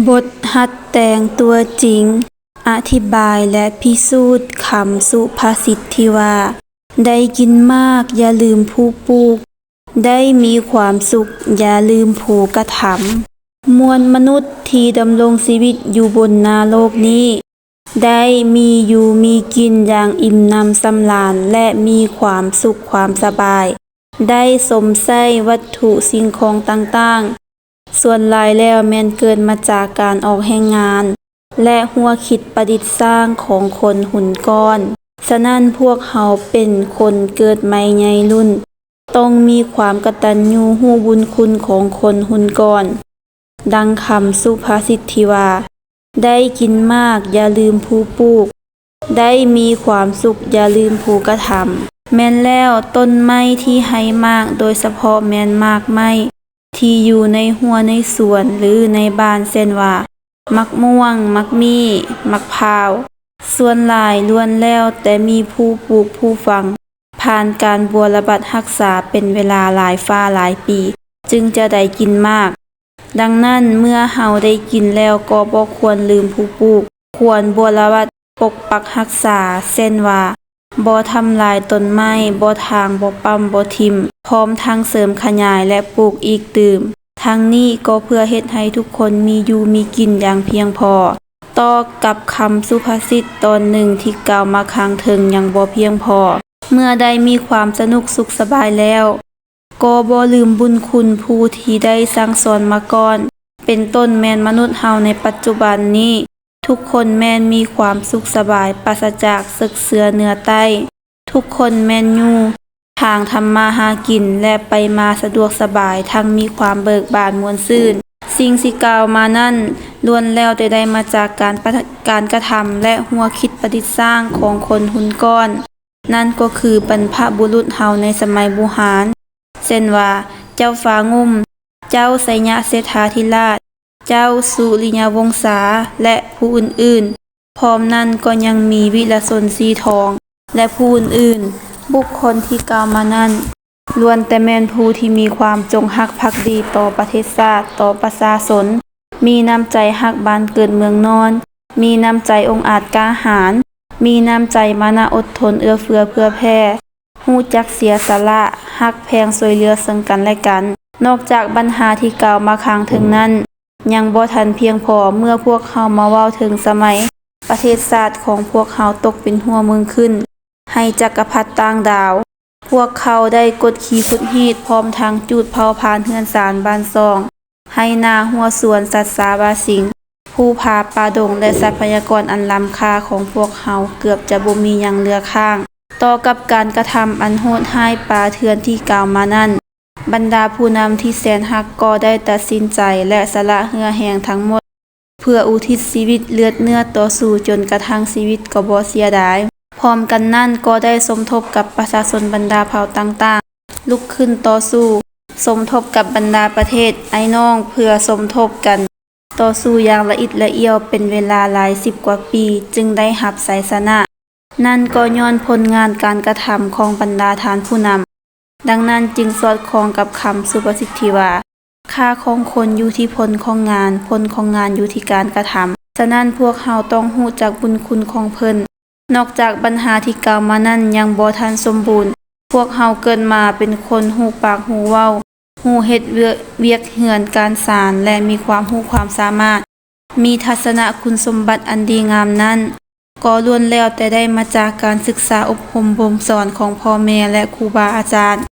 บทหัดแต่งตัวจริงอธิบายและพิสูจน์คำสุภาษิตที่ว่าได้กินมากอย่าลืมผู้ปลูกได้มีความสุขอย่าลืมผู้กระทำมวลมนุษย์ที่ดำรงชีวิตอยู่บนนาโลกนี้ได้มีอยู่มีกินอย่างอิ่มน้ำสำราญและมีความสุขความสบายได้สมใช้วัตถุสิ่งของต่างๆส่วนหลายแล้วแม่นเกิดมาจากการออกแรงงานและหัวคิดประดิษฐ์สร้างของคนหุ่นก้อนฉะนั้นพวกเขาเป็นคนเกิดใหม่ใหญ่รุ่นต้องมีความกตัญญูรู้บุญคุณของคนหุ่นก้อนดังคำสุภาษิตที่ว่าได้กินมากอย่าลืมผู้ปลูกได้มีความสุขอย่าลืมผู้กระทำแม่นแล้วต้นไม้ที่ให้มากโดยเฉพาะแม่นมากไม้ที่อยู่ในหัวในสวนหรือในบ้านเช่นว่ามักม่วงมักมี่มักพร้าวส่วนหลายล้วนแล้วแต่มีผู้ปลูกผู้ฝังผ่านการบัวระบัดรักษาเป็นเวลาหลายฟ้าหลายปีจึงจะได้กินมากดังนั้นเมื่อเฮาได้กินแล้วก็บ่ควรลืมผู้ปลูกควรบัวระบัดปกปักรักษาเช่นว่าบ่ทำลายต้นไม้บ่ทางบ่ปั๊มบ่ทิ่มพร้อมทั้งเสริมขยายและปลูกอีกตื่มทั้งนี้ก็เพื่อเฮ็ดให้ทุกคนมีอยู่มีกินอย่างเพียงพอต่อกับคำสุภาษิตตอนหนึ่งที่กล่าวมาข้างเทิงยังบ่เพียงพอเมื่อได้มีความสนุกสุขสบายแล้วก็บ่ลืมบุญคุณผู้ที่ได้สั่งสอนมาก่อนเป็นต้นแม่นมนุษย์เฮาในปัจจุบันนี้ทุกคนแม่นมีความสุขสบายปราศจากศึกเสือเหนือใต้ทุกคนแม่นอยู่ทางทำมาหากินและไปมาสะดวกสบายทั้งมีความเบิกบานม่วนซื่นสิ่งที่กล่าวมานั้นล้วนแล้วแต่ได้มาจากการกระทำและหัวคิดประดิษฐ์สร้างของคนหุ่นก้อนนั่นก็คือบรรพบุรุษเฮาในสมัยโบราณเช่นว่าเจ้าฟ้างุ่มเจ้าไสยเศรษฐาธิราชเจ้าสุริยวงศาและผู้อื่นๆพร้อมนั้นก็ยังมีวิรชนสีทองและผู้อื่นๆบุคคลที่กล่าวมานั้นล้วนแต่แม่นผู้ที่มีความจงรักภักดีต่อประเทศชาติต่อประชาชนมีน้ำใจรักบ้านเกิดเมืองนอนมีน้ำใจองอาจกล้าหาญมีน้ำใจมานะอดทนเอื้อเฟื้อเพื่อแผ่รู้จักเสียสละรักแพงช่วยเหลือซึ่งกันและกันนอกจากปัญหาที่กล่าวมาข้างถึงนั้นยังบ่ทันเพียงพอเมื่อพวกเขามาเว้าถึงสมัยประเทศชาติของพวกเขาตกเป็นหัวเมืองขึ้นให้จักรพรรดิต่างดาวพวกเขาได้กดขี่สุดฮีดพร้อมทั้งจูดเผาผลาญเฮือนศาลบ้านซองให้นาหัวสวนสัตว์สาบาสิงผู้พาป่าดงและทรัพยากรอันล้ำค่าของพวกเขาเกือบจะบ่มีหยังเหลือข้างต่อกับการกระทำอันโหดร้ายป่าเถื่อนที่กล่าวมานั้นบรรดาผู้นำที่แสนรักก็ได้ตัดสินใจและสละเหือแหงทั้งหมดเพื่ออุทิศชีวิตเลือดเนื้อต่อสู้จนกระทั่งชีวิตก็บ่เสียดายพร้อมกันนั้นก็ได้สมทบกับประชาชนบรรดาเผ่าต่างๆลุกขึ้นต่อสู้สมทบกับบรรดาประเทศไอ้น้องเพื่อสมทบกันต่อสู้อย่างละอิดละเอียวเป็นเวลาหลาย10 กว่าปีจึงได้รับชัยชนะนั่นก็ย้อนผลงานการกระทำของบรรดาทานผู้นำดังนั้นจึงสอดคล้องกับคำสุภาษิตที่ว่าค่าของคนอยู่ที่ผลของงานผลของงานอยู่ที่การกระทำฉะนั้นพวกเราต้องรู้จักบุญคุณของเพิ่นนอกจากปัญหาที่กล่าวมานั้นยังบ่ทันสมบูรณ์พวกเราเกิดมาเป็นคนฮู้ปากฮู้เว้าฮู้เฮ็ดเวียกเฮือนการสานและมีความรู้ความสามารถมีทัศนคุณสมบัติอันดีงามนั้นก็ล้วนแล้วแต่ได้มาจากการศึกษาอบรมบ่มสอนของพ่อแม่และครูบาอาจารย์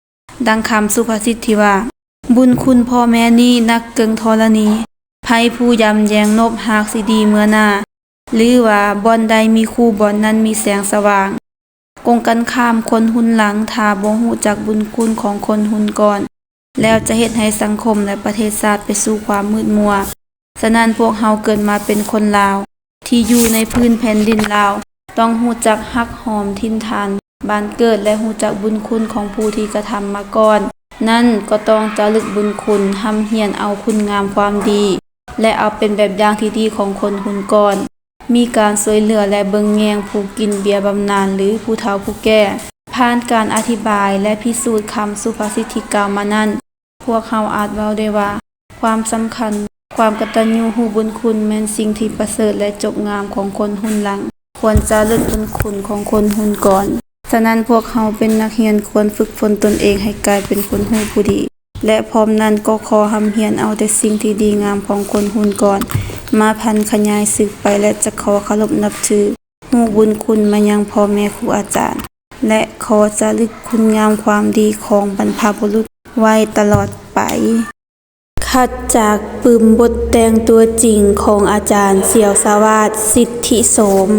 ดังคำสุภาษิตที่ว่าบุญคุณพ่อแม่นี้นักเกิงธรณีไผผู้ยำแยงนบหากสิดีเมื่อหน้าหรือว่าบ่อนใดมีคู่บ่อนนั้นมีแสงสว่างกงกันข้ามคนหุ่นหลังถ้าบ่ฮู้จักบุญคุณของคนหุ่นก่อนแล้วจะเฮ็ดให้สังคมและประเทศชาติไปสู่ความมืดมัวฉะนั้นพวกเฮาเกิดมาเป็นคนลาวที่อยู่ในพื้นแผ่นดินลาวต้องรู้จักฮักหอมถิ่นฐานบ้านเกิดและรู้จักบุญคุณของผู้ที่กระทำมาก่อนนั่นก็ต้องระลึกบุญคุณทำเฮียนเอาคุณงามความดีและเอาเป็นแบบอย่างที่ดีของคนหุ่นก่อนมีการช่วยเหลือและเบิ่งแยงผู้กินเบียบำนาญหรือผู้เฒ่าผู้แก่ผ่านการอธิบายและพิสูจน์คำสุภาษิตที่กล่าวมานั้นพวกเขาอาจเว้าได้ว่าความสำคัญ ความกตัญญูรู้บุญคุณแม่นสิ่งที่ประเสริฐและจบงามของคนรุ่นหลัง ควรจะระลึกบุญคุณของคนรุ่นก่อน ฉะนั้นพวกเราเป็นนักเรียนควรฝึกฝนตนเองให้กลายเป็นคนรู้ผู้ดี และพร้อมนั้นก็ขอรำเรียนเอาแต่สิ่งที่ดีงามของคนรุ่นก่อน มาพันขยายสืบไปและจะขอเคารพนับถือรู้บุญคุณมายังพ่อแม่ครูอาจารย์ และขอจะลึกคุณงามความดีของบรรพบุรุษไว้ตลอดไป คัดจากปึมบทแต่งตัวจริงของอาจารย์เสี่ยวสวัสดิ์สิทธิโสม